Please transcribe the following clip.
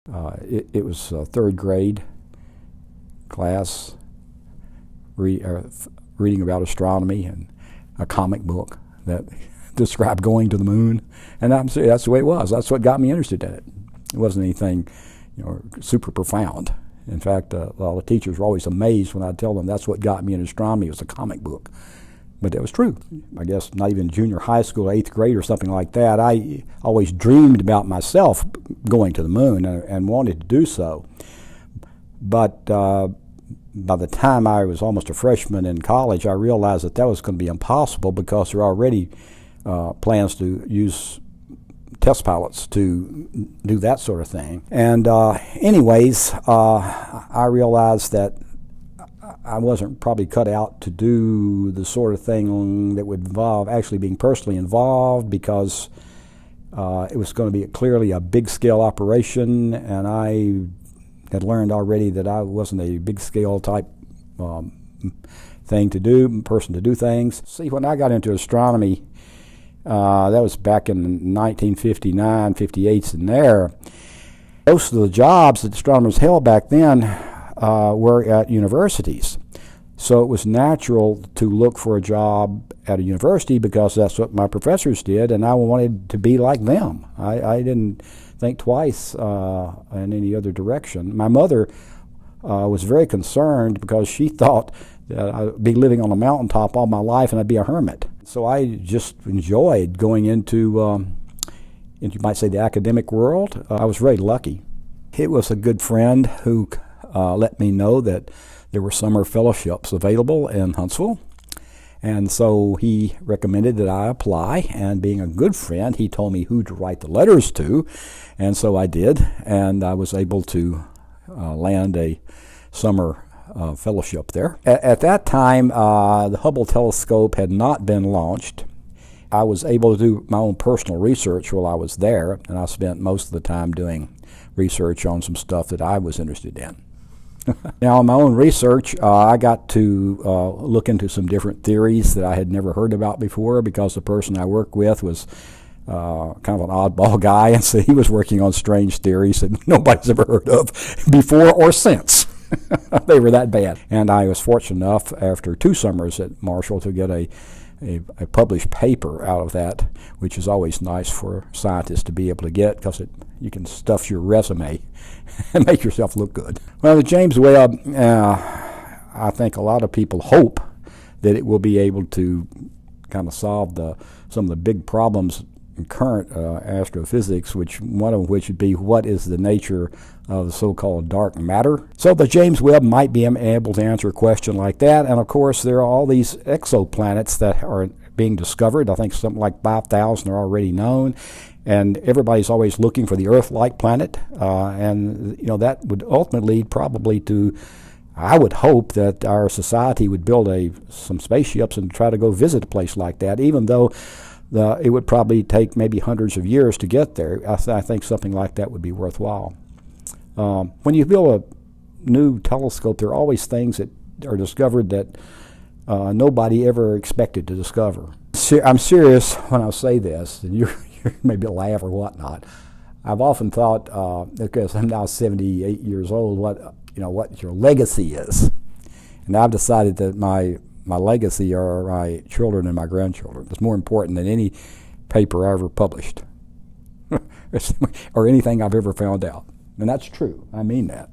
It was a third grade class, reading about astronomy and a comic book that described going to the moon, and that's the way it was. That's what got me interested in it. It wasn't anything, super profound. In fact, a lot of teachers were always amazed when I'd tell them that's what got me into astronomy was a comic book. But it was true. I guess not even junior high school, 8th grade or something like that, I always dreamed about myself going to the moon and wanted to do so. But by the time I was almost a freshman in college, I realized that was going to be impossible because there are already plans to use test pilots to do that sort of thing. And anyways, I realized that I wasn't probably cut out to do the sort of thing that would involve actually being personally involved, because it was going to be clearly a big-scale operation, and I had learned already that I wasn't a big-scale type person to do things. See, when I got into astronomy, that was back in 1959, 58, and there. Most of the jobs that astronomers held back then were at universities. So it was natural to look for a job at a university because that's what my professors did, and I wanted to be like them. I didn't think twice in any other direction. My mother was very concerned because she thought that I'd be living on a mountaintop all my life and I'd be a hermit. So I just enjoyed going into you might say, the academic world. I was very lucky. It was a good friend who let me know that there were summer fellowships available in Huntsville. And so he recommended that I apply, and being a good friend, he told me who to write the letters to, and so I did, and I was able to land a summer fellowship there. At that time, the Hubble telescope had not been launched. I was able to do my own personal research while I was there, and I spent most of the time doing research on some stuff that I was interested in. Now, in my own research, I got to look into some different theories that I had never heard about before, because the person I worked with was kind of an oddball guy, and so he was working on strange theories that nobody's ever heard of before or since. They were that bad. And I was fortunate enough, after 2 summers at Marshall, to get a published paper out of that, which is always nice for scientists to be able to get, because you can stuff your resume and make yourself look good. Well, the James Webb, I think a lot of people hope that it will be able to kind of solve some of the big problems in current astrophysics, one of which would be what is the nature of the so-called dark matter. So the James Webb might be able to answer a question like that. And of course, there are all these exoplanets that are being discovered. I think something like 5,000 are already known, and everybody's always looking for the Earth-like planet. And that would ultimately lead probably to, I would hope that our society would build some spaceships and try to go visit a place like that, even though it would probably take maybe hundreds of years to get there. I think something like that would be worthwhile. When you build a new telescope, there are always things that are discovered that nobody ever expected to discover. I'm serious when I say this, and you're maybe laugh or whatnot. I've often thought, because I'm now 78 years old, what your legacy is. And I've decided that my legacy are my children and my grandchildren. It's more important than any paper I ever published or anything I've ever found out. And that's true. I mean that.